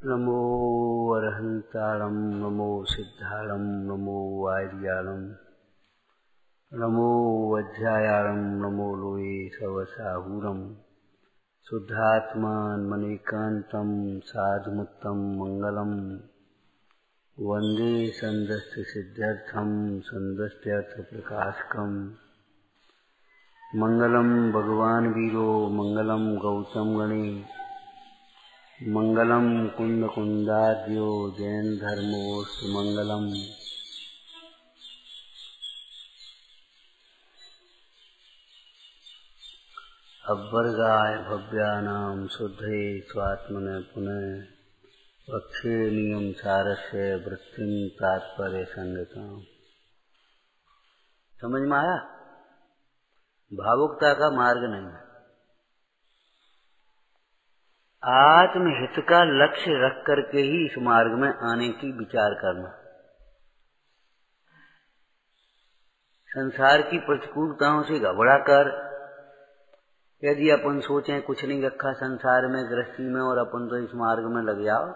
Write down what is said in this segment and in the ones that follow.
नमो अरहंतारं नमो सिद्धारं नमो वार्यारं नमो वज्रायारं नमो लोये सवसाहूरं शुद्धात्मान मणिकान्तं साधुमुत्तम मंगलम वंदे संदस्य सिद्ध्यर्थं संदस्त्यर्थ प्रकाशकम मंगलम भगवान वीरो मंगलम गौतम गणे मंगलम कुंद कुंदाद्यो जैन धर्मोस्तु मंगलम। अभ्वर्गाय भव्यानां शुद्धे स्वात्मने पुनः पक्षे नियम सारस्य वृत्तिम तात्पर्य संगताम। समझ में आया? भावुकता का मार्ग नहीं है। आत्महित का लक्ष्य रख करके ही इस मार्ग में आने की विचार करना। संसार की प्रतिकूलताओं से घबरा कर यदि अपन सोचें कुछ नहीं रखा संसार में गृहस्थी में और अपन तो इस मार्ग में लग जाओ,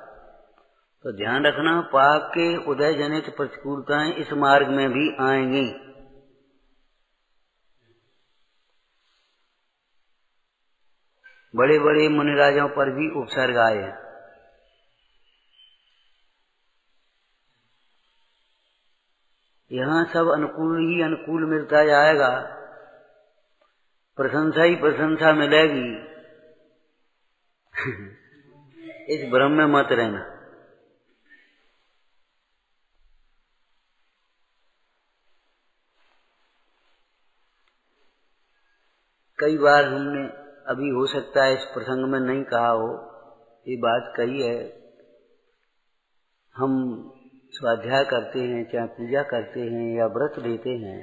तो ध्यान रखना पाप के उदय जनित प्रतिकूलताएं इस मार्ग में भी आएंगी। बड़े बड़े मुनिराजाओं पर भी उपसर्ग आए हैं। यहाँ सब अनुकूल ही अनुकूल मिलता जाएगा, प्रशंसा ही प्रशंसा मिलेगी। इस भ्रम में मत रहना। कई बार हमने अभी हो सकता है इस प्रसंग में नहीं कहा हो, ये बात कही है। हम स्वाध्याय करते हैं, चाहे पूजा करते हैं या व्रत लेते हैं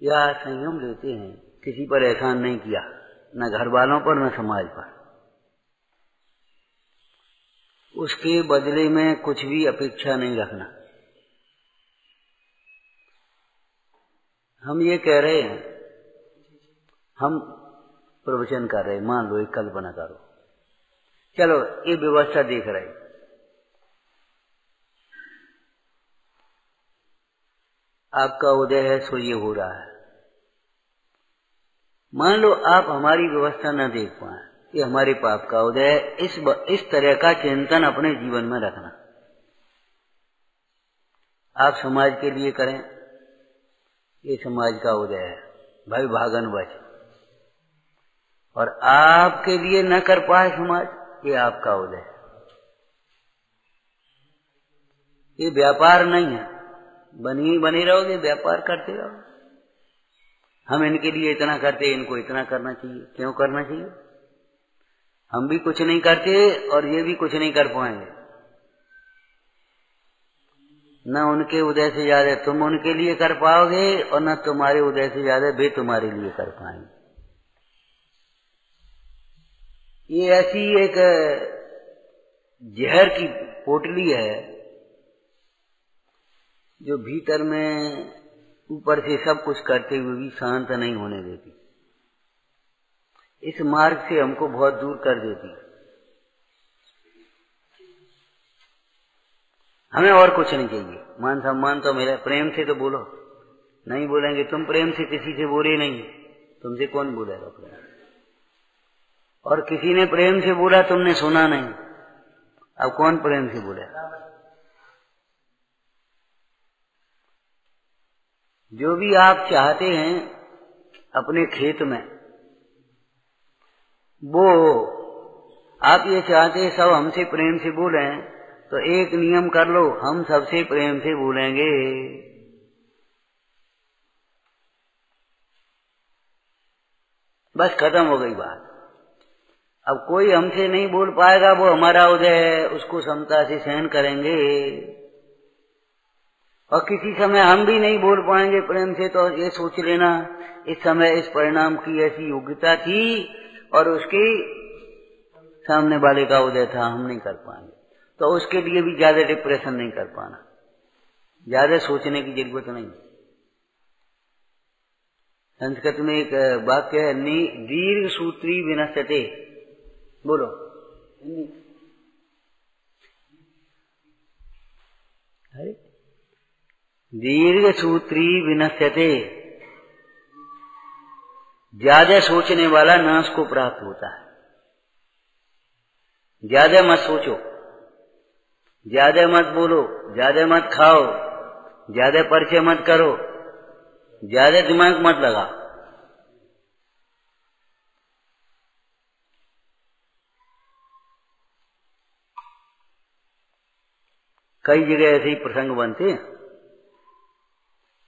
या संयम लेते हैं, किसी पर एहसान नहीं किया, न घर वालों पर न समाज पर। उसके बदले में कुछ भी अपेक्षा नहीं रखना। हम ये कह रहे हैं, हम प्रवचन कर रहे, मान लो एक कल्पना करो, चलो ये व्यवस्था देख रहे, आपका उदय है सो ये हो रहा है। मान लो आप हमारी व्यवस्था न देख पाए, ये हमारे पाप का उदय है। इस तरह का चिंतन अपने जीवन में रखना। आप समाज के लिए करें, ये समाज का उदय है, भाई भागन बच। और आपके लिए न कर पाए समाज, ये आपका उदय है। ये व्यापार नहीं है, बनी रहोगे, व्यापार करते रहो। हम इनके लिए इतना करते, इनको इतना करना चाहिए। क्यों करना चाहिए? हम भी कुछ नहीं करते और ये भी कुछ नहीं कर पाएंगे। न उनके उदय से ज्यादा तुम उनके लिए कर पाओगे और न तुम्हारे उदय से ज्यादा वे तुम्हारे लिए कर पाएंगे। ये ऐसी एक जहर की पोटली है जो भीतर में ऊपर से सब कुछ करते हुए भी शांत नहीं होने देती। इस मार्ग से हमको बहुत दूर कर देती। हमें और कुछ नहीं चाहिए। मान सम्मान तो मेरा, प्रेम से तो बोलो। नहीं बोलेंगे, तुम प्रेम से किसी से बोले नहीं, तुमसे कौन बोलेगा प्रेम? और किसी ने प्रेम से बोला, तुमने सुना नहीं, अब कौन प्रेम से बोलेगा? जो भी आप चाहते हैं अपने खेत में, वो आप ये चाहते हैं सब हमसे प्रेम से बोलें, तो एक नियम कर लो, हम सबसे प्रेम से बोलेंगे। बस खत्म हो गई बात। अब कोई हमसे नहीं बोल पाएगा, वो हमारा उदय है, उसको समता से सहन करेंगे। और किसी समय हम भी नहीं बोल पाएंगे प्रेम से, तो ये सोच लेना इस समय इस परिणाम की ऐसी योग्यता थी और उसके सामने वाले का उदय था, हम नहीं कर पाएंगे। तो उसके लिए भी ज्यादा डिप्रेशन नहीं कर पाना, ज्यादा सोचने की जरूरत नहीं। संस्कृत में एक वाक्य है, दीर्घ सूत्री विनश्यते। बोलो, दीर्घ सूत्री विनश्यते, ज्यादा सोचने वाला नाश को प्राप्त होता है। ज्यादा मत सोचो, ज्यादा मत बोलो, ज्यादा मत खाओ, ज्यादा परिचय मत करो, ज्यादा दिमाग मत लगाओ। कई जगह ऐसे ही प्रसंग बनते हैं।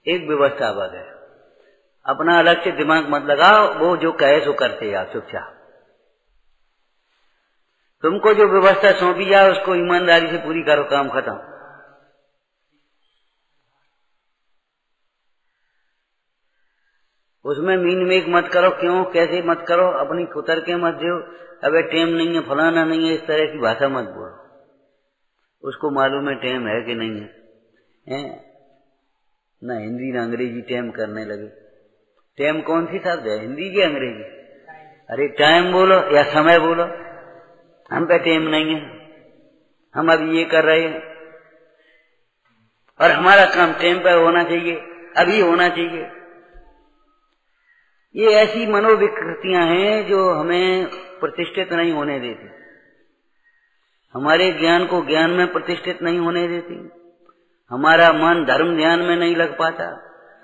एक व्यवस्था बद है, अपना अलग से दिमाग मत लगाओ, वो जो कहे सो करते जाओ चुपचाप। तुमको जो व्यवस्था सौंपी जाए उसको ईमानदारी से पूरी करो, काम खत्म। उसमें मीन मेक मत करो, क्यों कैसे मत करो, अपनी कुतर के मत दो, अबे टेम नहीं है, फलाना नहीं है, इस तरह की भाषा मत बोलो। उसको मालूम है टेम है कि नहीं है, ना हिंदी ना अंग्रेजी टेम करने लगे। टेम कौन सी शब्द है, हिंदी की अंग्रेजी? अरे टाइम बोलो या समय बोलो। हम पे टेम नहीं है, हम अभी ये कर रहे हैं और हमारा काम टेम पे होना चाहिए, अभी होना चाहिए। ये ऐसी मनोविकृतियां हैं जो हमें प्रतिष्ठित नहीं होने देती, हमारे ज्ञान को ज्ञान में प्रतिष्ठित नहीं होने देती, हमारा मन धर्म ध्यान में नहीं लग पाता,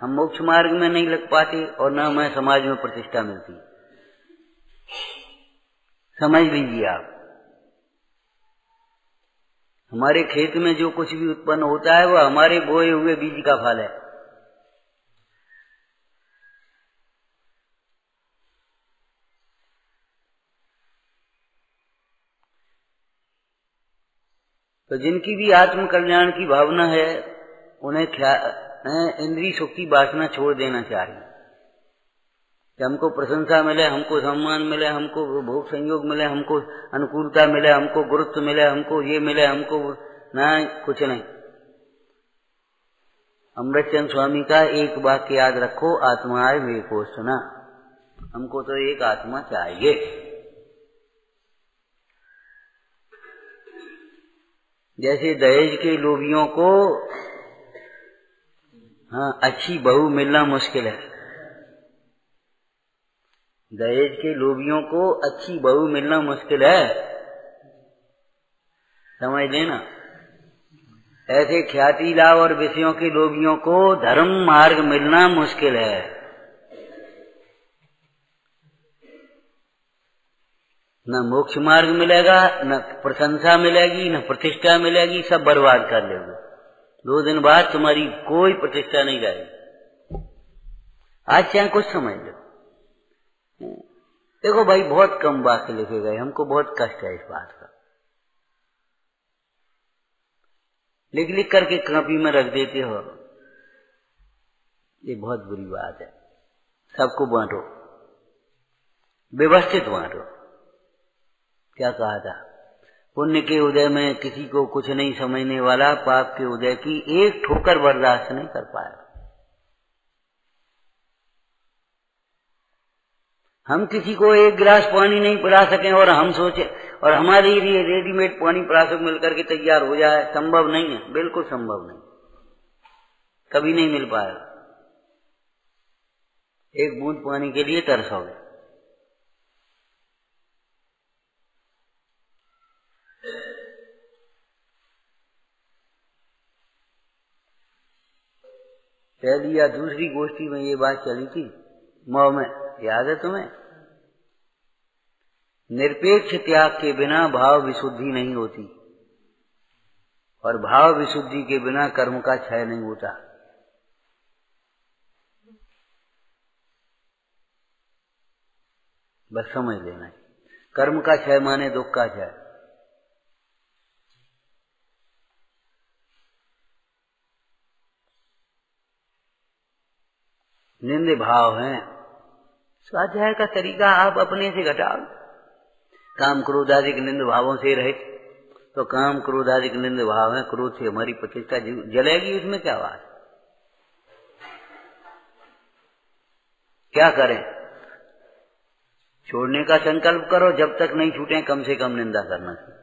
हम मोक्ष मार्ग में नहीं लग पाते और न हमें समाज में प्रतिष्ठा मिलती। समझ लीजिए आप, हमारे खेत में जो कुछ भी उत्पन्न होता है वो हमारे बोए हुए बीज का फल है। तो जिनकी भी आत्म कल्याण की भावना है उन्हें इंद्रिय सुख की वासना छोड़ देना चाहिए कि हमको प्रशंसा मिले, हमको सम्मान मिले, हमको भोग संयोग मिले, हमको अनुकूलता मिले, हमको गुरुत्व मिले, हमको ये मिले, हमको ना, कुछ नहीं। अमृतचंद स्वामी का एक वाक्य याद रखो, आत्माए वे को सुना। हमको तो एक आत्मा चाहिए। जैसे दहेज के लोभियों को अच्छी बहू मिलना मुश्किल है, दहेज के लोभियों को अच्छी बहू मिलना मुश्किल है, समझ लेना। ऐसे ख्याति लाभ और विषयों के लोभियों को धर्म मार्ग मिलना मुश्किल है। न मोक्ष मार्ग मिलेगा, न प्रशंसा मिलेगी, न प्रतिष्ठा मिलेगी, सब बर्बाद कर लेंगे। 2 दिन बाद तुम्हारी कोई प्रतिष्ठा नहीं रहेगी। आज चाहे कुछ समझ लो। देखो भाई, बहुत कम वाक्य लिखे गए, हमको बहुत कष्ट है इस बात का। लिख लिख करके कॉपी में रख देते हो, ये बहुत बुरी बात है। सबको बांटो, व्यवस्थित बांटो। क्या कहा था, पुण्य के उदय में किसी को कुछ नहीं समझने वाला पाप के उदय की एक ठोकर बर्दाश्त नहीं कर पाया। हम किसी को एक गिलास पानी नहीं पिला सके और हम सोचे और हमारे लिए रेडीमेड पानी पिलासक मिलकर के तैयार हो जाए, संभव नहीं है, बिल्कुल संभव नहीं, कभी नहीं मिल पाएगा। एक बूंद पानी के लिए तरसोगे। पहली या दूसरी गोष्ठी में ये बात चली थी मऊ में, याद है तुम्हें? निरपेक्ष त्याग के बिना भाव विशुद्धि नहीं होती और भाव विशुद्धि के बिना कर्म का क्षय नहीं होता। बस समझ लेना, कर्म का क्षय माने दुख का क्षय। निंद भाव है, स्वाध्याय का तरीका आप अपने से घटाओ। काम क्रोधादिक निंद भावों से रहित, तो काम क्रोधादिक निंद भाव है, क्रोध से हमारी प्रतिष्ठा जलेगी, उसमें क्या बात। क्या करें, छोड़ने का संकल्प करो, जब तक नहीं छूटे कम से कम निंदा करना चाहिए।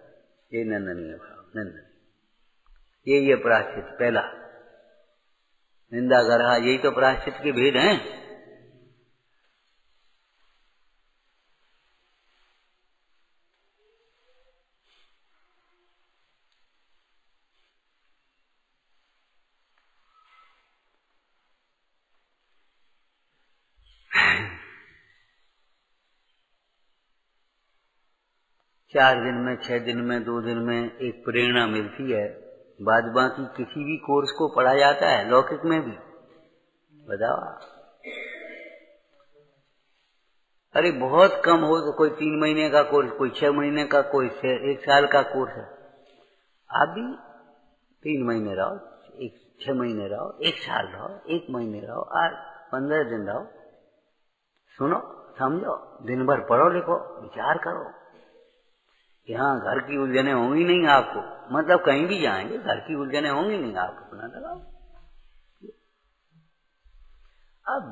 ये निंदनीय भाव, निंदा ये प्रायश्चित पहला। निंदा कर रहा, यही तो प्रायश्चित के भेद हैं। चार दिन में, 6 दिन में, 2 दिन में एक प्रेरणा मिलती है। बाद बाकी किसी भी कोर्स को पढ़ा जाता है, लौकिक में भी। बताओ, अरे बहुत कम हो तो कोई 3 महीने का कोर्स, कोई 6 महीने का, कोई 1 साल का कोर्स है। आप भी 3 महीने रहो, 6 महीने रहो, 1 साल रहो, 1 महीने रहो, 15 दिन रहो, सुनो, समझो, दिन भर पढ़ो लिखो, विचार करो। यहाँ घर की उलझने होंगी नहीं आपको, मतलब कहीं भी जाएंगे घर की उलझने होंगी नहीं आपको, अपना लगाओ। अब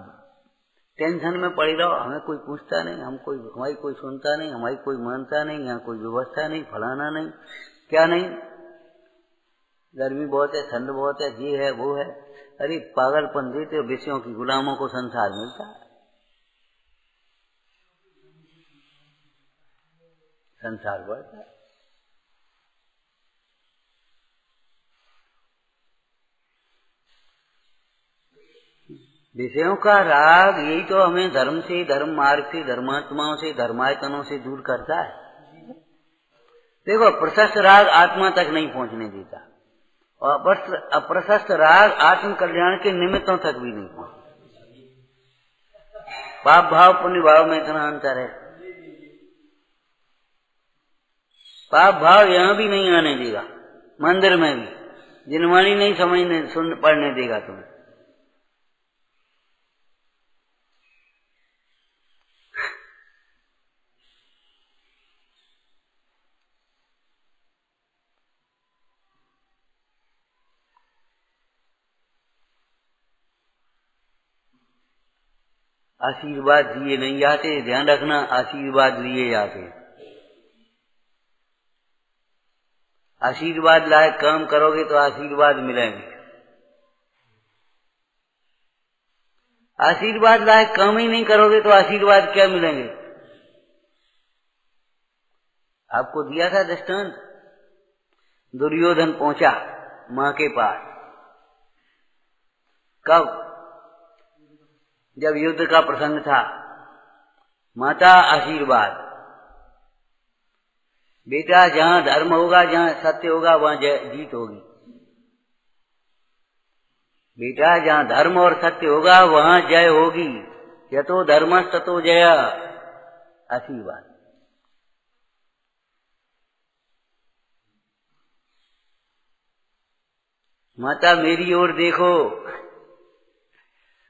टेंशन में पड़ी रहो, हमें कोई पूछता नहीं, हमारी कोई सुनता नहीं, हमारी कोई मानता नहीं, यहाँ कोई व्यवस्था नहीं, फलाना नहीं, क्या नहीं, गर्मी बहुत है, ठंड बहुत है, ये है वो है। अरे पागलपन देते हो, विषयों की गुलामों को संसार मिलता है, संसार बढ़ता है। विषयों का राग यही तो हमें धर्म से, धर्म मार्ग से, धर्मात्माओं से, धर्मायतनों से दूर करता है। देखो, प्रशस्त राग आत्मा तक नहीं पहुंचने देता, और अप्रशस्त राग आत्म कल्याण के निमित्तों तक भी नहीं पहुंचता। पाप भाव पुण्य भाव में इतना अंतर है। पाप भाव यहाँ भी नहीं आने देगा, मंदिर में भी जिनवाणी नहीं समझने सुन पढ़ने देगा तुम्हें। आशीर्वाद दिए नहीं जाते, ध्यान रखना, आशीर्वाद लिए जाते। आशीर्वाद लायक काम करोगे तो आशीर्वाद मिलेंगे। आशीर्वाद लायक काम ही नहीं करोगे तो आशीर्वाद क्या मिलेंगे। आपको दिया था दृष्टांत, दुर्योधन पहुंचा मां के पास, कब? जब युद्ध का प्रसंग था। माता आशीर्वाद, बेटा जहां धर्म होगा, जहां सत्य होगा, वहां जीत होगी। बेटा जहां धर्म और सत्य होगा वहां जय होगी। यतो धर्म ततो जय, आशीर्वाद। माता मेरी ओर देखो,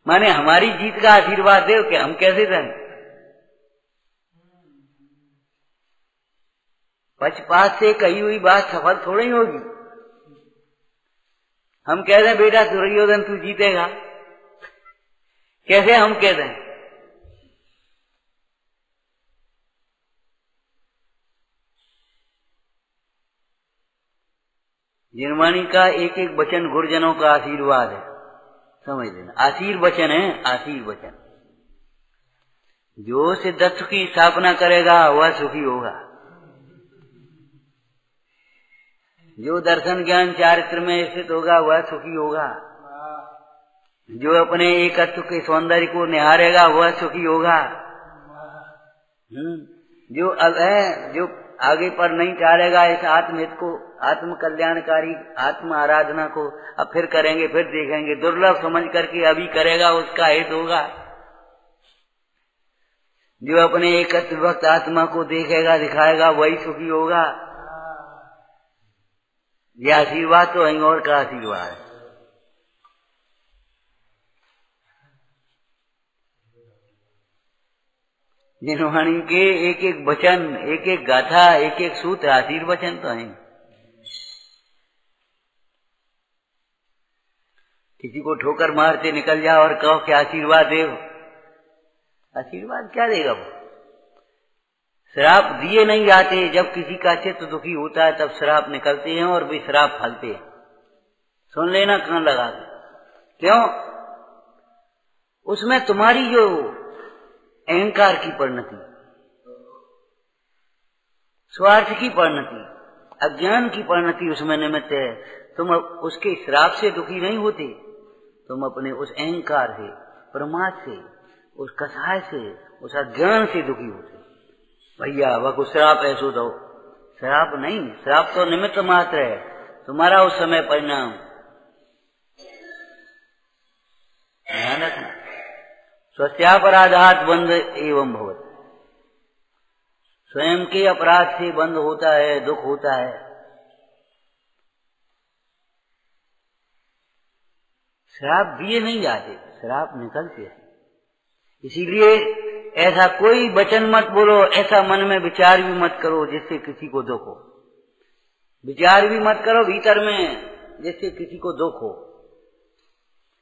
माने हमारी जीत का आशीर्वाद दे कि हम कैसे रहें। पक्षपात से कही हुई बात सफल थोड़ी होगी। हम कह रहे बेटा दुर्योधन तू जीतेगा, कैसे हम कह रहे? जिनवाणी का एक एक वचन गुरुजनों का आशीर्वाद है, समझ लेना। आशीर्वचन है, आशीर्वचन। जो सिद्धत्व की स्थापना करेगा वह सुखी होगा। जो दर्शन ज्ञान चारित्र में स्थित होगा वह सुखी होगा। जो अपने एकत्व के सौंदर्य को निहारेगा वह सुखी होगा। जो आगे पर नहीं चालेगा इस आत्महित को, आत्म कल्याणकारी आत्म आराधना को, अब फिर करेंगे, फिर देखेंगे, दुर्लभ समझ करके अभी करेगा, उसका हित होगा। जो अपने एकत्व भक्त आत्मा को देखेगा, दिखाएगा, वही सुखी होगा। यह आशीर्वाद तो कहीं और का आशीर्वाद है। जिनवाणी के एक एक वचन, एक एक गाथा, एक एक सूत्र आशीर्वचन तो है। किसी को ठोकर मारते निकल जाओ और कहो कि आशीर्वाद दे, आशीर्वाद क्या देगा वो? श्राप दिए नहीं जाते। जब किसी का चित्त दुखी होता है तब श्राप निकलते हैं और भी श्राप फलते हैं। सुन लेना कान लगा के, क्यों? उसमें तुम्हारी जो अहंकार की परिणति, स्वार्थ की परिणति, अज्ञान की परिणति उसमें निमित्त है। तुम उसके श्राप से दुखी नहीं होते, तुम अपने उस अहंकार से, प्रमाद से, उस कसाय से, उस अज्ञान से दुखी होते। भैया वह श्राप ऐसो दो, श्राप नहीं, श्राप तो निमित्त मात्र है, तुम्हारा उस समय परिणाम। ध्यान रखना, स्वस्यापराधात् बंध एवं भवति, स्वयं के अपराध से बंद होता है, दुख होता है। श्राप दिए नहीं जाते, श्राप निकलते हैं। इसीलिए ऐसा कोई वचन मत बोलो, ऐसा मन में विचार भी मत करो जिससे किसी को दुख हो। विचार भी मत करो भीतर में जिससे किसी को दुख हो।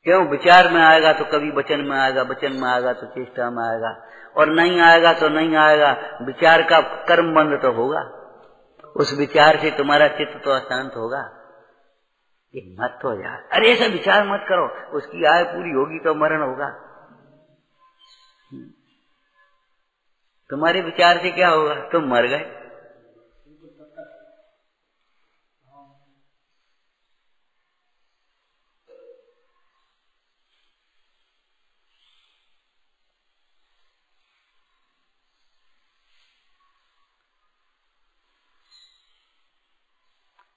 क्यों? विचार में आएगा तो कभी वचन में आएगा, वचन में आएगा तो चेष्टा में आएगा, और नहीं आएगा तो नहीं आएगा। विचार का कर्म बंद तो होगा, उस विचार से तुम्हारा चित्त तो अशांत होगा। ये मत तो यार, अरे ऐसा विचार मत करो, उसकी आयु पूरी होगी तो मरण होगा। तुम्हारे विचार से क्या होगा? तुम मर गए।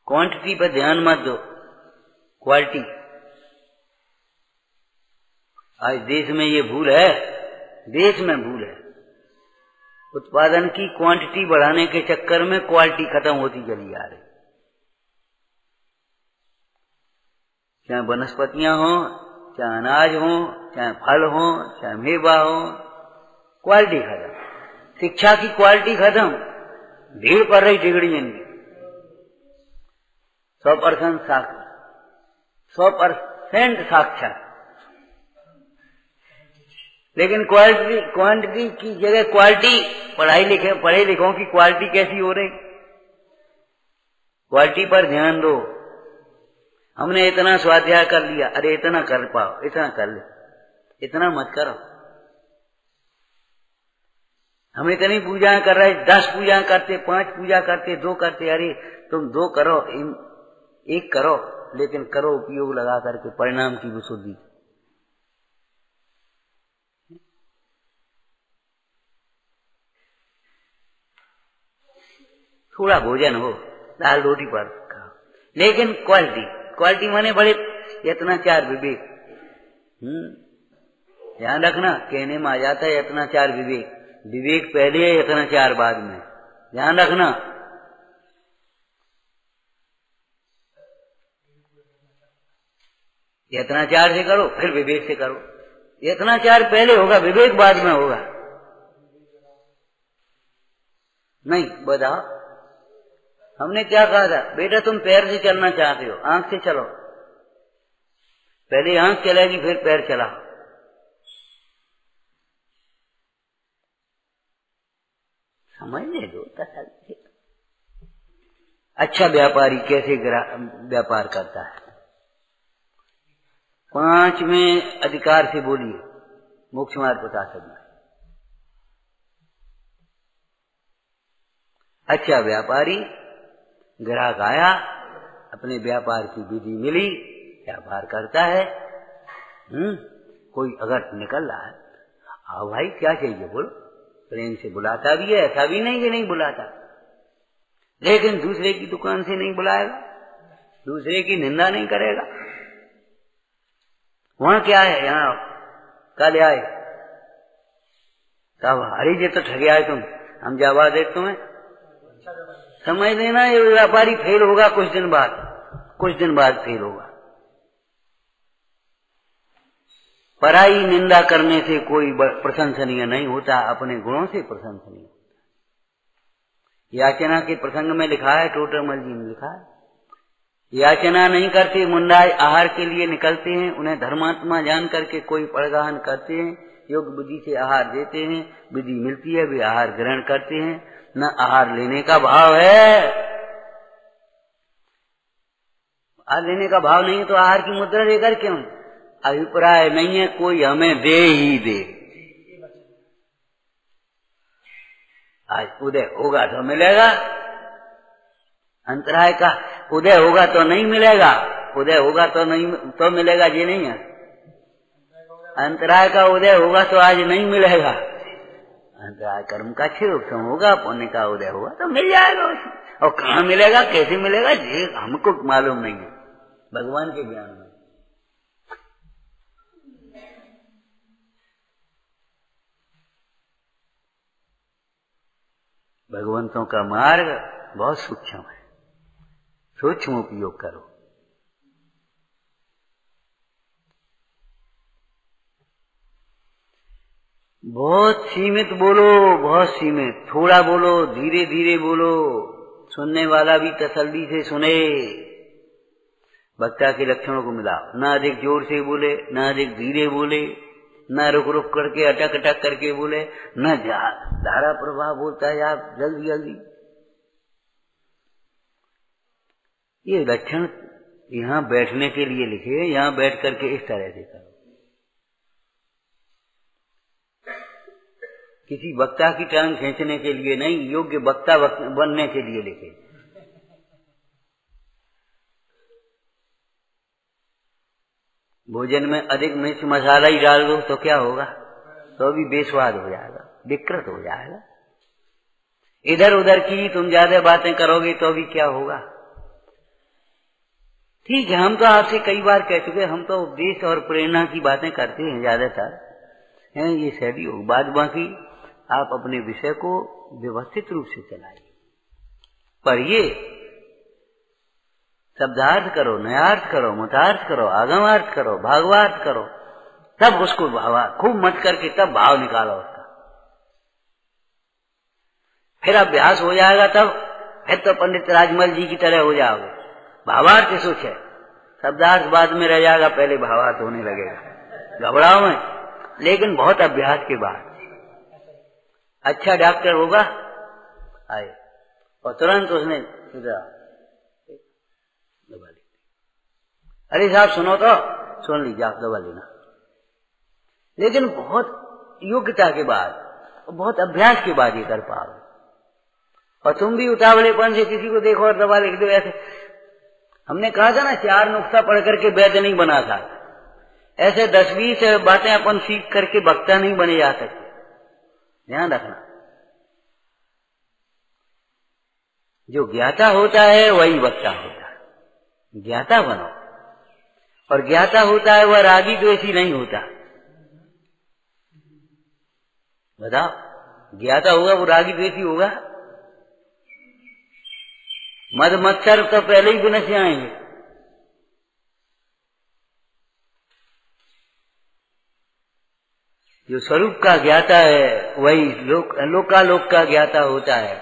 क्वांटिटी पर ध्यान मत दो, क्वालिटी। आज देश में ये भूल है, देश में भूल है। उत्पादन की क्वांटिटी बढ़ाने के चक्कर में क्वालिटी खत्म होती चली जा रही। चाहे वनस्पतियां हो, चाहे अनाज हो, चाहे फल हो, चाहे मेवा हो, क्वालिटी खत्म। शिक्षा की क्वालिटी खत्म, भीड़ पड़ रही डिग्री इनकी 100% साक्षर, 100% साक्षर, लेकिन क्वांटिटी की जगह क्वालिटी, पढ़े लिखों की क्वालिटी कैसी हो रही? क्वालिटी पर ध्यान दो। हमने इतना स्वाध्याय कर लिया, अरे इतना कर पाओ, इतना कर ले, इतना मत करो। हम इतनी पूजाएं कर रहे, 10 पूजा करते, 5 पूजा करते, 2 करते। अरे तुम 2 करो, 1 करो, लेकिन करो उपयोग लगा करके परिणाम की विशुद्धि। थोड़ा भोजन हो, दाल रोटी पर खाओ, लेकिन क्वालिटी माने बड़े यत्नाचार विवेक। ध्यान रखना, कहने में आ जाता है यत्नाचार विवेक, विवेक पहले है, यत्नाचार बाद में। ध्यान रखना। यत्नाचार से करो, फिर विवेक से करो। यत्नाचार पहले होगा, विवेक बाद में होगा। नहीं बताओ, हमने क्या कहा था? बेटा तुम पैर से चलना चाहते हो, आंख से चलो। पहले आंख चलेगी, फिर पैर चलाओ। समझने दो तसल्ली। अच्छा व्यापारी कैसे व्यापार करता है? 5वें अधिकार से बोलिए, मोक्ष मार्ग बता सकना। अच्छा व्यापारी, ग्राहक आया, अपने व्यापार की विधि मिली, व्यापार करता है। कोई अगर निकल रहा है, आओ भाई क्या चाहिए बोलो, प्रेम से बुलाता भी है, ऐसा भी नहीं कि नहीं बुलाता, लेकिन दूसरे की दुकान से नहीं बुलाएगा, दूसरे की निंदा नहीं करेगा। वहां क्या है? यहाँ कल आए तब हरी जी तो ठगे आए तुम, हम जवाब दे तुम्हें। समझ लेना ये व्यापारी फेल होगा कुछ दिन बाद फेल होगा। पराई निंदा करने से कोई प्रशंसनीय नहीं होता, अपने गुणों से प्रशंसनीय होता। याचना के प्रसंग में लिखा है, टोटरमल जी ने लिखा है, याचना नहीं करते मुंडाई आहार के लिए निकलते हैं, उन्हें धर्मात्मा जान करके कोई परिधान करते हैं, योग बुद्धि से आहार देते हैं, विधि मिलती है वे आहार ग्रहण करते हैं। न आहार लेने का भाव है, आहार लेने का भाव नहीं तो आहार की मुद्रा लेकर क्यों? अभिप्राय नहीं है कोई हमें दे ही दे। आज उदय होगा तो मिलेगा, अंतराय का उदय होगा तो नहीं मिलेगा, उदय होगा तो नहीं तो मिलेगा, ये नहीं है। अंतराय का उदय होगा तो आज नहीं मिलेगा, अंतराय कर्म का क्षयोक्षम होगा, पुण्य का उदय होगा तो मिल जाएगा उसमें। और कहाँ मिलेगा, कैसे मिलेगा, ये हमको मालूम नहीं है, भगवान के ज्ञान में। भगवंतों का मार्ग बहुत सूक्ष्म है, सूक्ष्म उपयोग करो। बहुत सीमित बोलो, बहुत सीमित, थोड़ा बोलो, धीरे धीरे बोलो, सुनने वाला भी तसल्ली से सुने। वक्ता के लक्षणों को मिलाओ, ना अधिक जोर से बोले, ना अधिक धीरे बोले, ना रुक रुक करके अटक अटक करके बोले, न धारा प्रवाह बोलता है आप जल्दी जल्दी। ये लक्षण यहाँ बैठने के लिए लिखे, यहाँ बैठ करके इस तरह से करो। किसी वक्ता की टांग खींचने के लिए नहीं, योग्य वक्ता बनने के लिए लिखे। भोजन में अधिक मिर्च मसाला ही डाल दो तो क्या होगा, तो भी बेस्वाद हो जाएगा, विकृत हो जाएगा। इधर उधर की तुम ज्यादा बातें करोगे तो भी क्या होगा। ठीक है, हम तो आपसे कई बार कह चुके, हम तो उपदेश और प्रेरणा की बातें करते हैं ज्यादातर, हैं ये सभी हो। बाद बाकी आप अपने विषय को व्यवस्थित रूप से चलाइए, पढ़िए, शब्दार्थ करो, नयार्थ करो, मतार्थ करो, आगमार्थ करो, भागवार्थ करो, तब उसको भावा खूब मत करके तब भाव निकालो उसका। फिर अभ्यास हो जाएगा, तब फिर तो पंडित राजमल जी की तरह हो जाओगे। भावार्थ सुख है, शब्दार्थ बाद में रह जाएगा, पहले भावार्थ होने लगेगा। घबराओ में, लेकिन बहुत अभ्यास के बाद। अच्छा डॉक्टर होगा आए और तुरंत उसने दवा ली, अरे साहब सुनो तो, सुन लीजिए आप दवा लेना। लेकिन बहुत योग्यता के बाद, बहुत अभ्यास के बाद ये कर पाओगे। और तुम भी उतावलेपन से किसी को देखो और दवा लिख दो ऐसे। हमने कहा था ना, 4 नुक्ता पढ़ करके वैद्य नहीं बना था। ऐसे 10-20 बातें अपन सीख करके वक्ता नहीं बने जा सकते, ध्यान रखना। जो ज्ञाता होता है वही वक्ता होता है, ज्ञाता बनो। और ज्ञाता होता है वह रागी द्वेषी नहीं होता। बताओ, ज्ञाता होगा वो रागी द्वेषी होगा? मद मच्छर तो पहले ही विनश आएंगे। जो स्वरूप का ज्ञाता है वही लोकालोक का ज्ञाता होता है।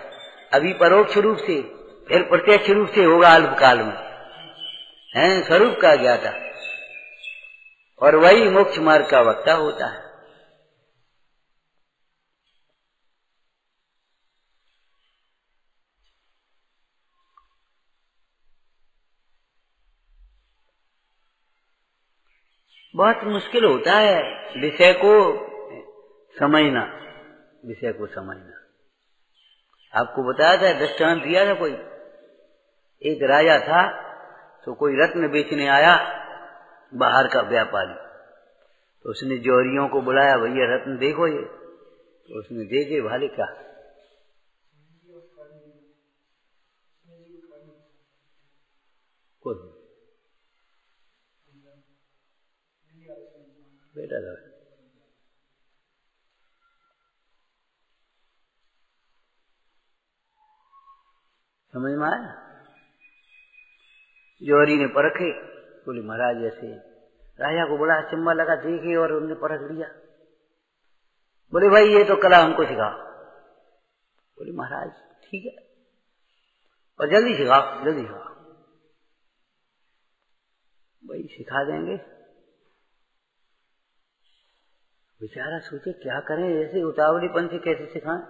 अभी परोक्ष रूप से, फिर प्रत्यक्ष रूप से होगा अल्पकाल में, है स्वरूप का ज्ञाता, और वही मोक्ष मार्ग का वक्ता होता है। बहुत मुश्किल होता है विषय को समझना, विषय को समझना। आपको बताया था, दृष्टांत दिया था कोई, एक राजा था तो कोई रत्न बेचने आया, बाहर का व्यापारी, तो उसने जौहरियों को बुलाया, भैया रत्न देखो ये। तो उसने देखे, भाले क्या बेटा था, समझ में आया? जौहरी ने परखे, बोले महाराज ऐसे। राजा को बड़ा अचंबा लगा, देखे और उन्होंने परख लिया। बोले भाई ये तो कला हमको सिखाओ। बोले महाराज ठीक है, और जल्दी सिखाओ, जल्दी सिखाओ। भाई सिखा देंगे। बेचारा सोचे क्या करें, ऐसे उतावलीपन से कैसे सिखाएं।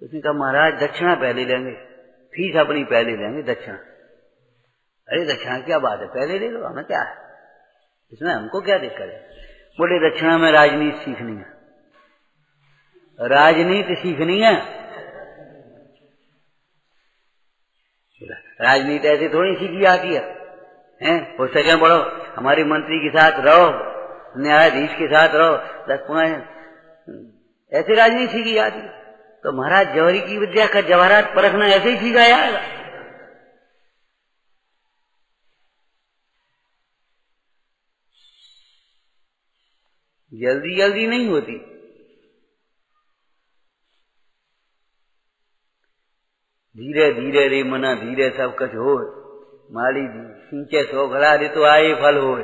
उसने कहा महाराज दक्षिणा पहले लेंगे, फीस अपनी पहले लेंगे, दक्षिणा। अरे दक्षिणा क्या बात है, पहले ले लो, हमें क्या है, इसमें हमको क्या दिक्कत है? बोले दक्षिणा में राजनीति सीखनी है। राजनीति सीखनी है? राजनीति ऐसे थोड़ी सीखी जाती है, हैं? पुस्तकें पढ़ो, हमारे मंत्री के साथ रहो, न्यायाधीश के साथ रहो, 10 ऐसे राजनीति सीखी जाती है। तो महाराज जौहरी की विद्या का जवाहरात परखना ऐसे ही सीखा जाएगा। जल्दी जल्दी नहीं होती। धीरे धीरे रे मना धीरे सब कुछ हो। माली सिंचे सो घड़ा रे तो आए फल हो।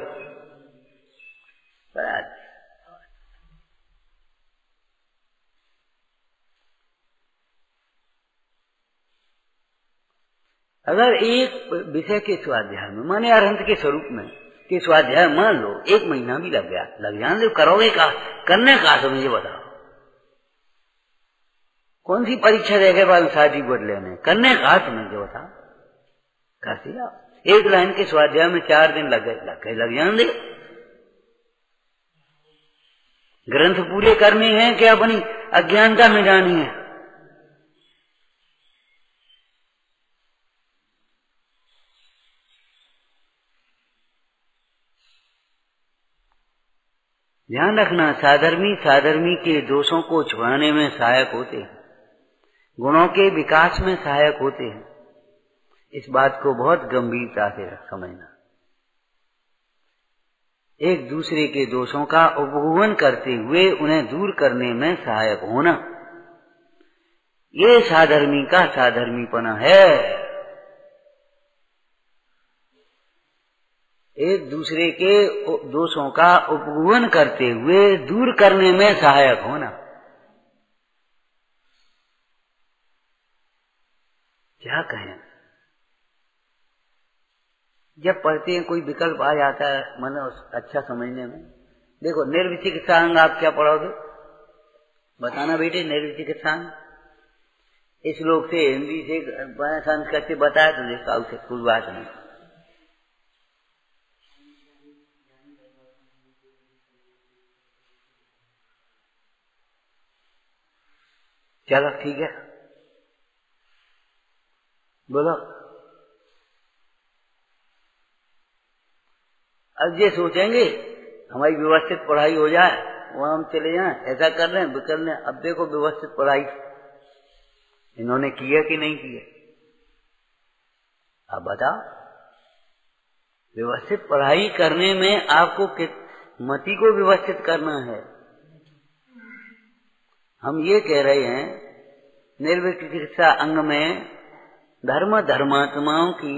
अगर एक विषय के स्वाध्याय में माने अरहंत के स्वरूप में के स्वाध्याय मान लो 1 महीना भी लग गया, लग जाने दो, करोगे का करने का तो मुझे बताओ। कौन सी परीक्षा देखे बाद सर्टिफिकेट लेने, करने का तुम्हें जो बताओ। कैसे आप 1 लाइन के स्वाध्याय में 4 दिन लग जाने दे। ग्रंथ पूरे करने हैं कि अपनी अज्ञानता मिटानी है? ध्यान रखना, साधर्मी के दोषों को छुड़ाने में सहायक होते हैं, गुणों के विकास में सहायक होते हैं। इस बात को बहुत गंभीरता से समझना। एक दूसरे के दोषों का उपगमन करते हुए उन्हें दूर करने में सहायक होना, ये साधर्मी का साधर्मीपना है। एक दूसरे के दोषों का उपगमन करते हुए दूर करने में सहायक होना। क्या कहें? जब पढ़ते हैं कोई विकल्प आ जाता है मन अच्छा समझने में। देखो निर्विचिकित्सांग आप क्या पढ़ोगे? बताना बेटे, निर्विचिकित्सांग इस श्लोक से हिंदी से संस्कृत से बताया तो देखा उसे कोई बात नहीं। चलो ठीक है, बोलो। अब ये सोचेंगे हमारी व्यवस्थित पढ़ाई हो जाए, वहां हम चले जाएं, ऐसा कर रहे हैं कर रहे हैं। अब देखो व्यवस्थित पढ़ाई इन्होंने की है कि नहीं की है? अब बताओ, व्यवस्थित पढ़ाई करने में आपको मति को व्यवस्थित करना है। हम ये कह रहे हैं निर्विचिकित्सा अंग में धर्मात्माओं की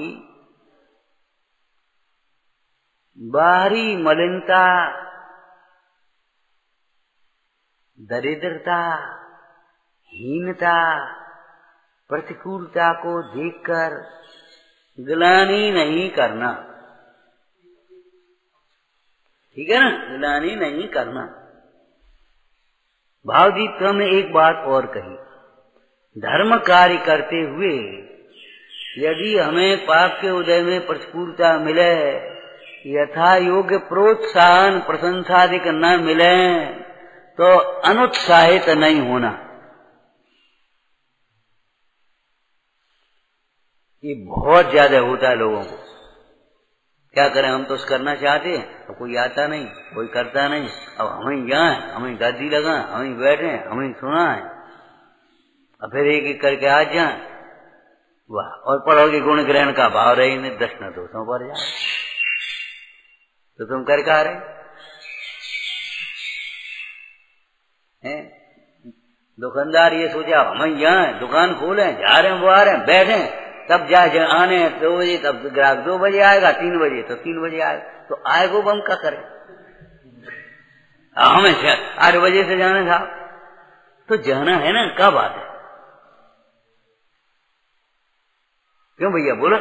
बाहरी मलिनता, दरिद्रता, हीनता, प्रतिकूलता को देखकर गिलानी नहीं करना। ठीक है ना? गिलानी नहीं करना। भावदीप्त में एक बात और कही, धर्म कार्य करते हुए यदि हमें पाप के उदय में प्रतिकूलता मिले, यथा योग्य प्रोत्साहन प्रशंसादिक न मिले, तो अनुत्साहित नहीं होना। ये बहुत ज्यादा होता है लोगों को। क्या करें, हम तो करना चाहते हैं तो कोई आता नहीं, कोई करता नहीं। अब हमें जाए, हमें गद्दी लगा, हमें बैठे, हमें सुना है, अब फिर एक एक करके आ जाए। वाह, और पढ़ोगे गुण ग्रहण का भाव रही ने 10 न 200 पर जाए तो तुम कर क्या रहे हैं? दुकानदार ये सोचा हमें जाए, दुकान खोलें, जा रहे हैं, वो आ रहे हैं, बैठे, तब जाए आने 2 बजे, तब ग्राहक 2 बजे आएगा, 3 बजे तो 3 बजे आएगा, तो आए वो बम का करे। हमें 8 बजे से जाना था, तो जाना है ना, क्या बात है? क्यों भैया बोलो?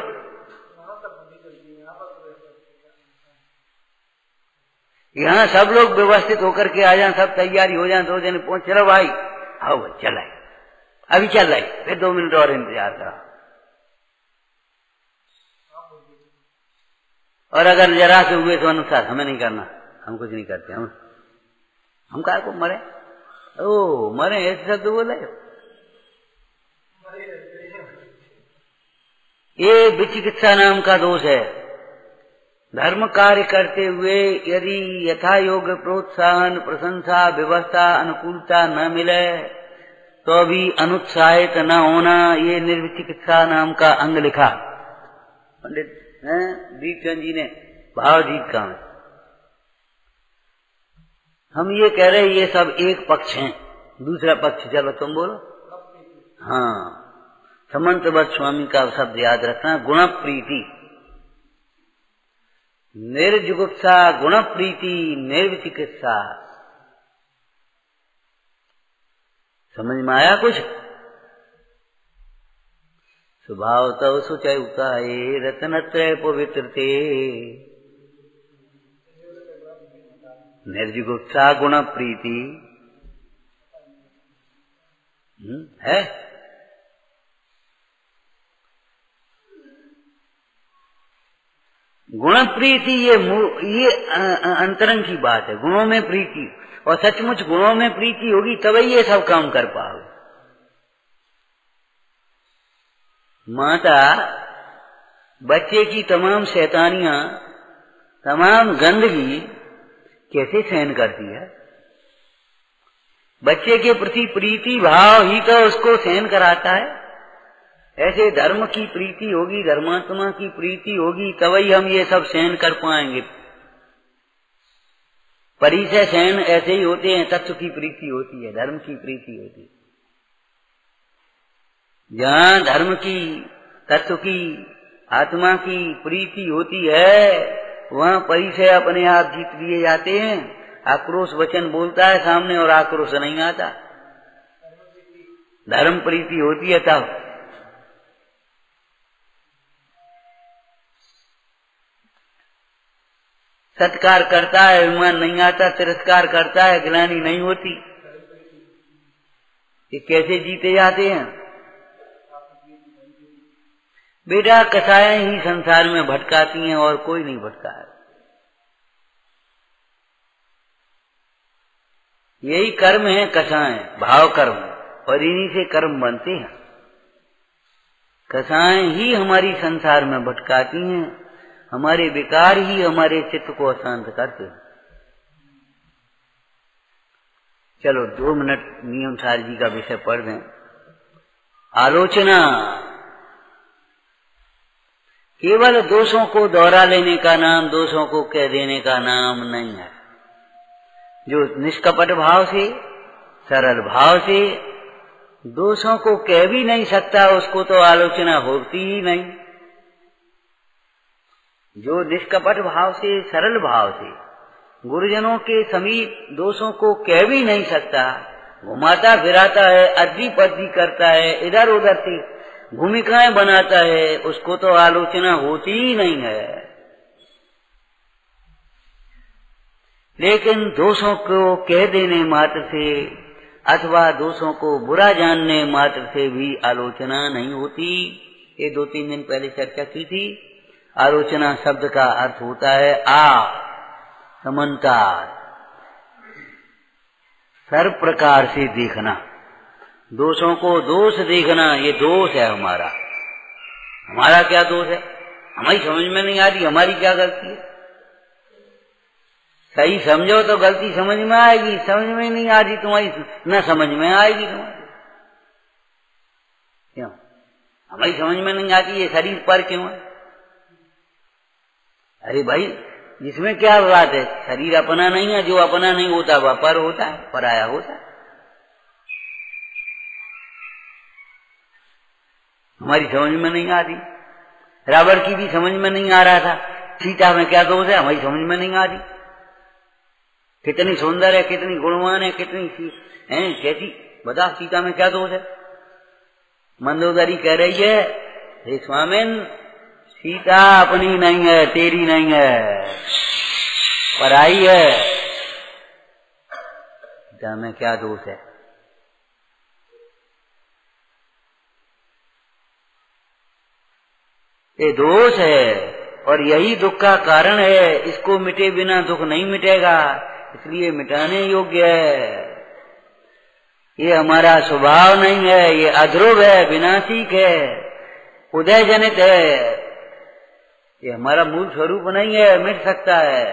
यहाँ सब लोग व्यवस्थित होकर के आ जाए, सब तैयारी हो जाए, 2 दिन पहुंच, चलो भाई आओ भाई, चल आए, अभी चल रही, फिर 2 मिनट और इंतजार करा, और अगर जरा से हुए तो अनुसार हमें नहीं करना, हम कुछ नहीं करते, हम काय को मरे, ओ मरे ऐसे शब्द बोले। ये विचिकित्सा नाम का दोष है। धर्म कार्य करते हुए यदि यथा योग्य प्रोत्साहन, प्रशंसा, व्यवस्था, अनुकूलता न मिले तो भी अनुत्साहित न होना, ये निर्विचिकित्सा नाम का अंग लिखा पंडित दीपचंद जी ने भावजीत का। हम ये कह रहे ये सब एक पक्ष हैं, दूसरा पक्ष चलो तुम बोलो। हाँ, समंतवत स्वामी का शब्द याद रखना, गुण प्रीति, निर्जुगुप्सा, गुण प्रीति, निर्विचिकित्सा। समझ में आया कुछ? स्वभाव तव सुचयुताये रत्नत्रय पवित्रते, निर्जुगुप्सा गुण प्रीति है। गुण प्रीति ये अंतरंग की बात है, गुणों में प्रीति, और सचमुच गुणों में प्रीति होगी तभी ये सब काम कर पाओगे। माता बच्चे की तमाम शैतानियां, तमाम गंदगी कैसे सहन करती है? बच्चे के प्रति प्रीति भाव ही तो उसको सहन कराता है। ऐसे धर्म की प्रीति होगी, धर्मात्मा की प्रीति होगी तभी हम ये सब सहन कर पाएंगे। परिचय सहन ऐसे ही होते हैं, तत्व की प्रीति होती है, धर्म की प्रीति होती है। जहाँ धर्म की, तत्व की, आत्मा की प्रीति होती है वहाँ परिचय अपने आप जीत लिए जाते हैं। आक्रोश वचन बोलता है सामने और आक्रोश नहीं आता। धर्म प्रीति होती है तब। सत्कार करता है, अभिमान नहीं आता, तिरस्कार करता है, गिलानी नहीं होती। ये कैसे जीते जाते हैं? बेटा कसाएं ही संसार में भटकाती हैं और कोई नहीं भटका है। यही कर्म है कसाएं, भाव कर्म, और इन्हीं से कर्म बनते हैं। कसाएं ही हमारी संसार में भटकाती हैं, हमारे विकार ही हमारे चित्त को अशांत करते हैं। चलो 2 मिनट नियमसार जी का विषय पढ़ दें। आलोचना केवल दोषों को दोहरा लेने का नाम, दोषों को कह देने का नाम नहीं है। जो निष्कपट भाव से, सरल भाव से दोषों को कह भी नहीं सकता, उसको तो आलोचना होती ही नहीं। जो निष्कपट भाव से, सरल भाव से गुरुजनों के समीप दोषों को कह भी नहीं सकता, घुमाता फिराता है, अद्दी पद्दी करता है, इधर उधर से भूमिकाएं बनाता है, उसको तो आलोचना होती ही नहीं है। लेकिन दोषों को कह देने मात्र से अथवा दोषों को बुरा जानने मात्र से भी आलोचना नहीं होती। ये 2-3 दिन पहले चर्चा की थी। आलोचना शब्द का अर्थ होता है समन्ता, सर्व प्रकार से देखना, दोषों को दोष देखना। ये दोष है हमारा। हमारा क्या दोष है? हमारी समझ में नहीं आ रही, हमारी क्या गलती है? सही समझो तो गलती समझ में आएगी, समझ में नहीं आ रही तुम्हारी, न समझ में आएगी तुम्हारी। क्यों? हमारी समझ में नहीं आती ये शरीर पर क्यों है? अरे भाई, जिसमें क्या बात है? शरीर अपना नहीं है, जो अपना नहीं होता वह पर होता है, पराया होता है। हमारी समझ में नहीं आ रही। रावण की भी समझ में नहीं आ रहा था, सीता में क्या दोष है? हमारी समझ में नहीं आ रही। कितनी सुंदर है, कितनी गुणवान है, कितनी है, कैसी बता, सीता में क्या दोष है? मंदोदरी कह रही है, हे स्वामिन, सीता अपनी नहीं है, तेरी नहीं है, पराई है। सीता में क्या दोष है? ये दोष है। और यही दुख का कारण है। इसको मिटे बिना दुख नहीं मिटेगा, इसलिए मिटाने योग्य है। ये हमारा स्वभाव नहीं है, ये अध्रुव है, विनाशिक है, उदय जनित है। ये हमारा मूल स्वरूप नहीं है, मिट सकता है।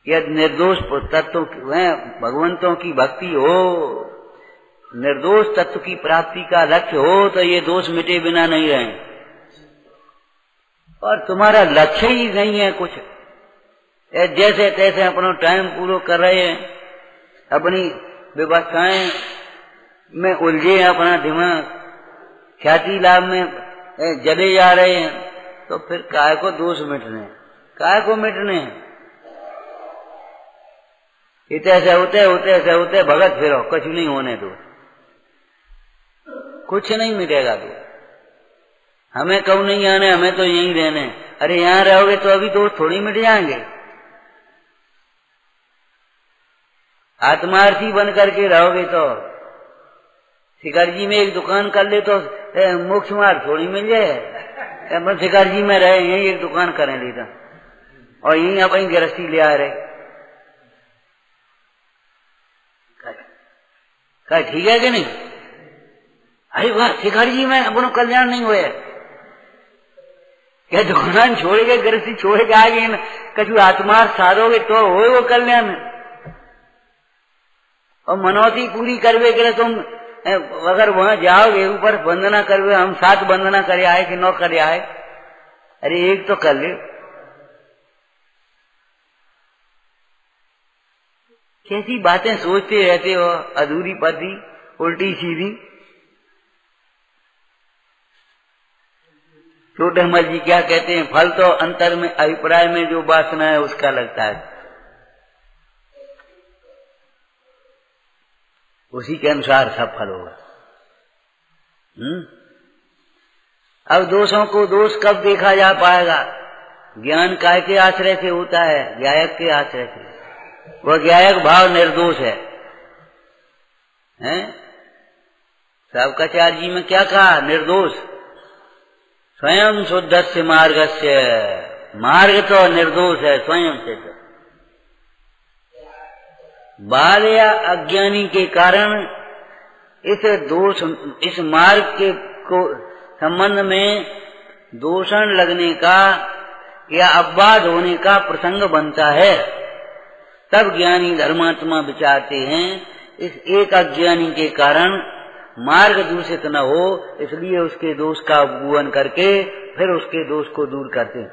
यदि निर्दोष तत्व भगवंतों की भक्ति हो, निर्दोष तत्व की प्राप्ति का लक्ष्य हो, तो ये दोष मिटे बिना नहीं रहे। और तुम्हारा लक्ष्य ही नहीं है कुछ, जैसे तैसे अपना टाइम पूरा कर रहे हैं, अपनी व्यवस्थाएं में उलझे, अपना दिमाग ख्याति लाभ में जले जा रहे हैं। तो फिर काय को दोष मिटने, काय को मिटने? इतने से होते भगत फिरो, कुछ नहीं होने दो, कुछ नहीं मिटेगा। तो हमें कब नहीं आने, हमें तो यहीं रहने। अरे यहाँ रहोगे तो अभी दोष थोड़ी मिट जाएंगे। आत्मार्थी बन करके रहोगे तो शिखर जी में एक दुकान कर ले तो मोक्ष मार्ग थोड़ी मिल जाए। शिखर जी में रहे, यही एक दुकान करें लेता और यही अपनी गृहस्थी ले आ रहे, क्या ठीक है कि नहीं? अरे वाह, शिखर जी में अपना कल्याण नहीं हुआ, क्या दुकान छोड़ के गृहस्थी छोड़ के आ गए, कछु आत्मार्थ साधोगे तो हो वो कल्याण। और मनौती पूरी करवे के लिए तुम अगर वहां जाओगे, ऊपर वंदना करवे, हम 7 वंदना करे आए कि 9 करे आए, अरे एक तो कर ले। कैसी बातें सोचते रहते हो, अधूरी पदी, उल्टी सीधी। छोटे मल जी क्या कहते हैं, फल तो अंतर में अभिप्राय में जो वासना है उसका लगता है, उसी के अनुसार सब फल होगा। अब दोषों को दोष कब देखा जा पाएगा? ज्ञान काय के आश्रय से होता है? ज्ञायक के आश्रय से। वह ज्ञायक भाव निर्दोष है, हैं? शावकाचार्य जी में क्या कहा? निर्दोष स्वयं शुद्धस्य मार्गस्य, मार्ग तो निर्दोष है, स्वयं सिद्ध। बाल या अज्ञानी के कारण इस दोष, इस मार्ग के को संबंध में दोषण लगने का या अपवाद होने का प्रसंग बनता है। तब ज्ञानी धर्मात्मा विचारते हैं इस एक अज्ञानी के कारण मार्ग दूषित न हो, इसलिए उसके दोष का अवगुहन करके फिर उसके दोष को दूर करते हैं।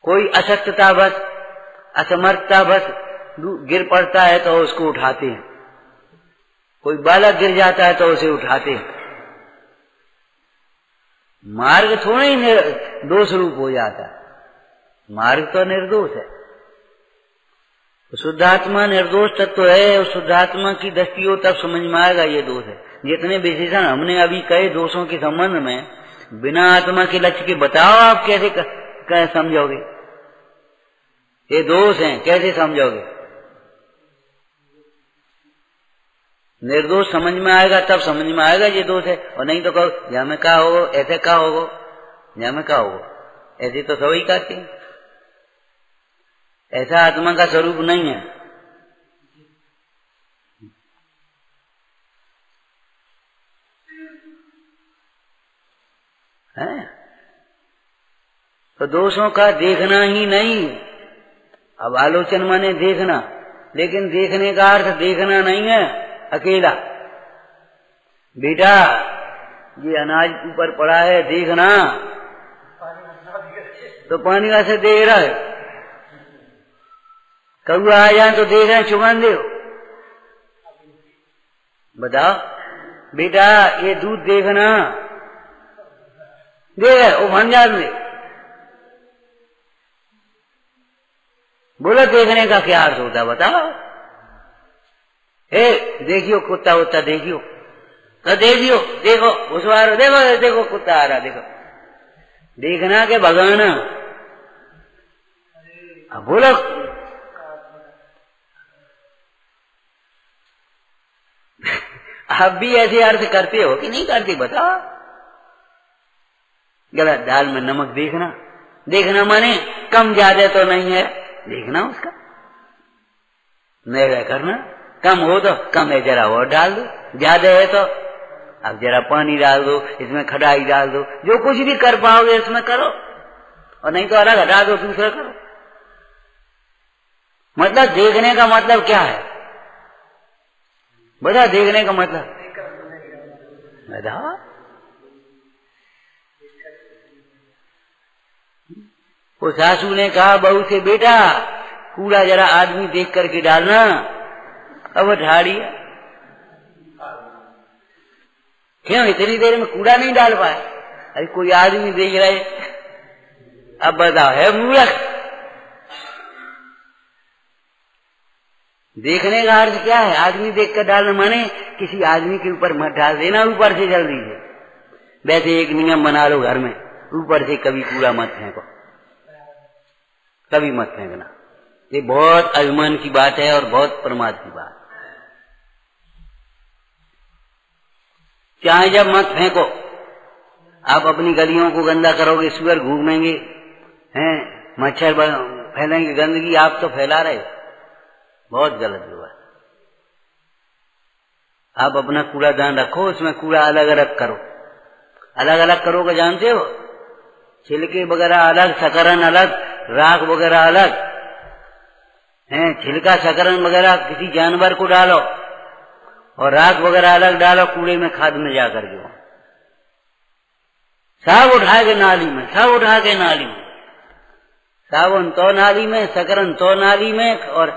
कोई अशक्ततावश, असमर्थतावश गिर पड़ता है तो उसको उठाते हैं, कोई बालक गिर जाता है तो उसे उठाते हैं। मार्ग थोड़ा ही दोष रूप हो जाता है, मार्ग तो निर्दोष है। शुद्धात्मा निर्दोष तत्व है, उस शुद्धात्मा की दृष्टि हो तब समझ में आएगा ये दोष है। जितने विशेषण हमने अभी कहे दोषों के संबंध में, बिना आत्मा के लक्ष्य के बताओ आप कैसे समझोगे? ये दोष हैं, कैसे समझोगे? निर्दोष समझ में आएगा तब समझ में आएगा ये दोष है, और नहीं तो कहो यहाँ में क्या होगो, ऐसे क्या होगो, यहाँ में क्या होगो, ऐसे तो सभी कहते हैं। ऐसा आत्मा का स्वरूप नहीं है। तो दोषों का देखना ही नहीं। अब आलोचन माने देखना, लेकिन देखने का अर्थ देखना नहीं है अकेला। बेटा ये अनाज ऊपर पड़ा है, देखना, तो पानी वैसे देख रहा है। कौआ आ जाए तो देख रहे चुगान दे, बताओ बेटा ये दूध देखना, देख वो भंजार दे। बोलो देखने का क्या अर्थ होता है बताओ? देखियो कुत्ता वुत्ता देखियो, तो देखियो, देखो घुसवारो, देखो देखो कुत्ता आ रहा, देखो। देखना के भगाना। अब बोलो आप भी ऐसे अर्थ करते हो कि नहीं करते बताओ? गलत दाल में नमक देखना, देखना माने कम ज्यादा तो नहीं है, देखना उसका मेरा करना, कम हो तो कम है जरा और डाल दो, ज्यादा है तो अब जरा पानी डाल दो, इसमें खटाई डाल दो, जो कुछ भी कर पाओगे इसमें करो, और नहीं तो अलग हटा दो दूसरा करो। मतलब देखने का मतलब क्या है बता, देखने का मतलब बता। वो सासू ने कहा बहू से, बेटा कूड़ा जरा आदमी देख करके डालना। अब ठाड़ी क्यों इतनी देर में कूड़ा नहीं डाल पाए? अरे कोई आदमी देख रहे, अब बताओ है मूर्ख। देखने का अर्थ क्या है? आदमी देख कर डालना माने किसी आदमी के ऊपर मत डाल देना ऊपर से जल्दी से। वैसे एक नियम बना लो घर में, ऊपर से कभी कूड़ा मत फेंको, कभी मत फेंकना। ये बहुत अभिमान की बात है और बहुत प्रमाद की बात। चाहे जब मत फेंको, आप अपनी गलियों को गंदा करोगे, सुअर घूमेंगे हैं, मच्छर फैलेंगे, गंदगी आप तो फैला रहे हो, बहुत गलत हुआ। आप अपना कूड़ादान रखो, उसमें कूड़ा अलग अलग करो। अलग अलग करोगे जानते हो? छिलके वगैरह अलग, शकरन अलग, राख वगैरह अलग हैं। छिलका शकरन वगैरह किसी जानवर को डालो और राख वगैरह अलग डालो कूड़े में, खाद में जा करके सब उठा के नाली में, सब उठा के नाली में, साबुन तो नाली में, शकरन तो नाली में, और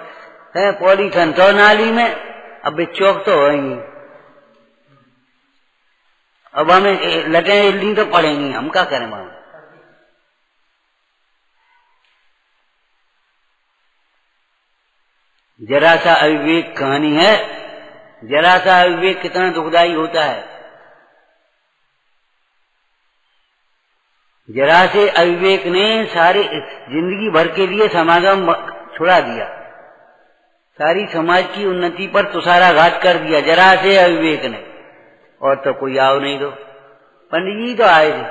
पॉलीथन तो नाली में। अब चौक तो होंगी, अब हमें लटे इल्ली तो पड़ेंगी, हम क्या करें मां? जरा सा अविवेक कहानी है, जरा सा अविवेक कितना दुखदाई होता है। जरा से अविवेक ने सारे जिंदगी भर के लिए समागम छुड़ा दिया, सारी समाज की उन्नति पर तुषाराघात कर दिया जरा से अविवेक ने। और तो कोई आओ नहीं दो, पंडित जी तो आए थे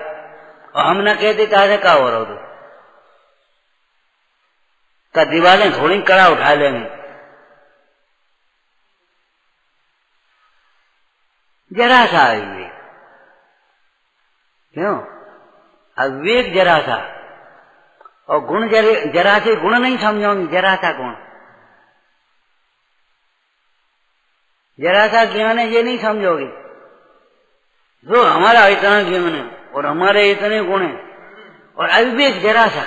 और हम न कहते ताजे का हो रहा हो तो दीवारें थोड़ी कड़ा उठा लेंगे। जरा सा अविवेक, क्यों अविवेक जरा सा, और गुण जरा से गुण नहीं समझोगी, जरा सा गुण, जरा सा ज्ञान है ये नहीं समझोगे। जो हमारा इतना ज्ञान है और हमारे इतने गुण है, और अविवेक जरा सा,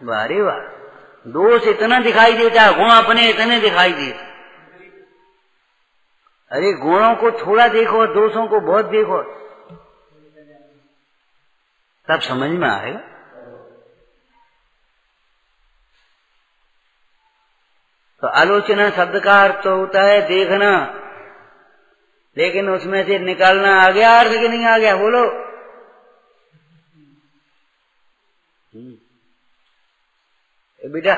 वारे वाह, दोष इतना दिखाई देता है, गुण अपने इतने दिखाई देते। अरे गुणों को थोड़ा देखो, दोषों को बहुत देखो, तब समझ में आएगा। तो आलोचना शब्द का अर्थ तो होता है देखना, लेकिन उसमें से निकालना आ गया अर्थ कि नहीं आ गया? बोलो। बेटा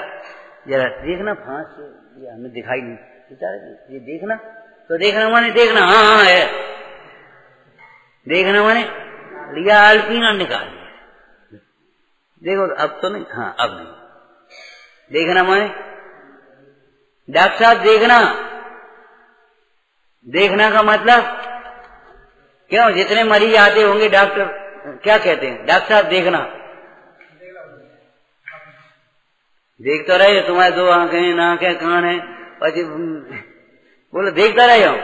जरा देखना, फांस ये हमें दिखाई नहीं, ये देखना, तो देखना माने देखना, हाँ हाँ है, देखना माने लिया अल्पीना निकाल लिया, देखो अब तो नहीं, हाँ अब नहीं। देखना माने डॉक्टर साहब देखना, देखना का मतलब क्यों? जितने मरीज आते होंगे डॉक्टर क्या कहते हैं? डॉक्टर साहब देखना, देख तो रहे तुम्हारे दो आंखें, नाक है, कान है, बोलो देखता रहे हो,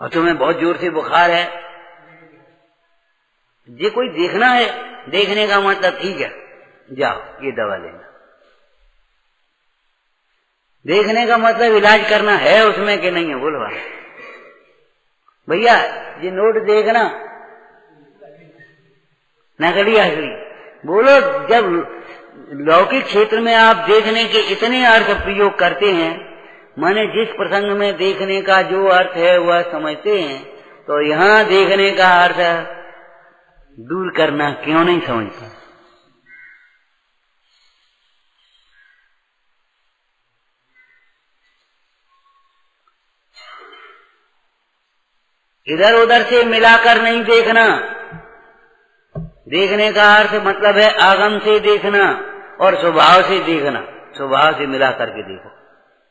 और तुम्हें बहुत जोर से बुखार है, ये कोई देखना है? देखने का मतलब ठीक है जाओ ये दवा लेना। देखने का मतलब इलाज करना है उसमें कि नहीं है? बोलो भैया ये नोट देखना, नकली असली। बोलो जब लौकिक क्षेत्र में आप देखने के इतने अर्थ प्रयोग करते हैं, माने जिस प्रसंग में देखने का जो अर्थ है वह समझते हैं, तो यहाँ देखने का अर्थ दूर करना क्यों नहीं समझते? इधर उधर से मिलाकर नहीं देखना। देखने का अर्थ मतलब है आगम से देखना और स्वभाव से देखना। स्वभाव से मिला करके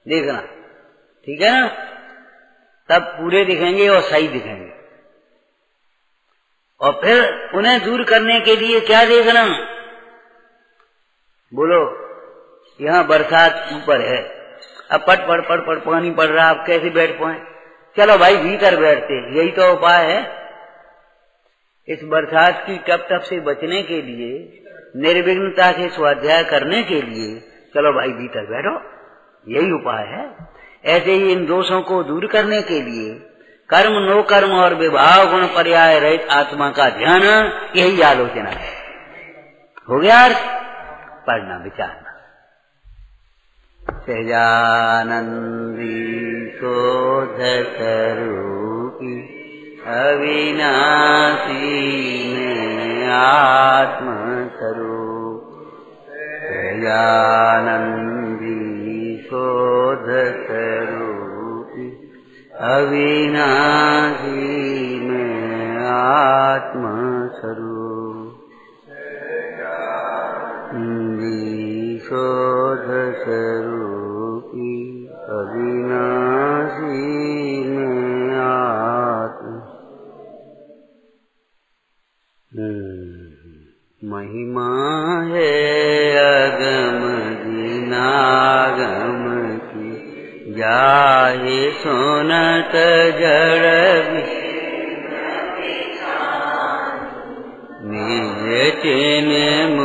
देखना, ठीक है ना? तब पूरे दिखेंगे और सही दिखेंगे। और फिर उन्हें दूर करने के लिए क्या देखना? बोलो, यहाँ बरसात ऊपर है, अब पट पट पट पट पानी पड़ रहा, अब कैसे बैठ पाए? चलो भाई भीतर बैठते, यही तो उपाय है। इस बरसात की टप टप से बचने के लिए, निर्विघ्नता से स्वाध्याय करने के लिए, चलो भाई भीतर बैठो, यही उपाय है। ऐसे ही इन दोषों को दूर करने के लिए कर्म, नो कर्म और विभाव गुण पर्याय रहित आत्मा का ध्यान, यही आलोचना है। हो गया अर्थ? पढ़ना, विचारना। सहजानंदी शोध स्वरूपी अविनाशी में आत्म स्वरूप। सहजानंदी शोध स्वरूपी अविनाशी में आत्म स्वरूप। शोध स्वरूपी अविनाशी में आत्म। महिमा है अगम जिनागम की, जाहे सुनत जड़ निज चिन्ह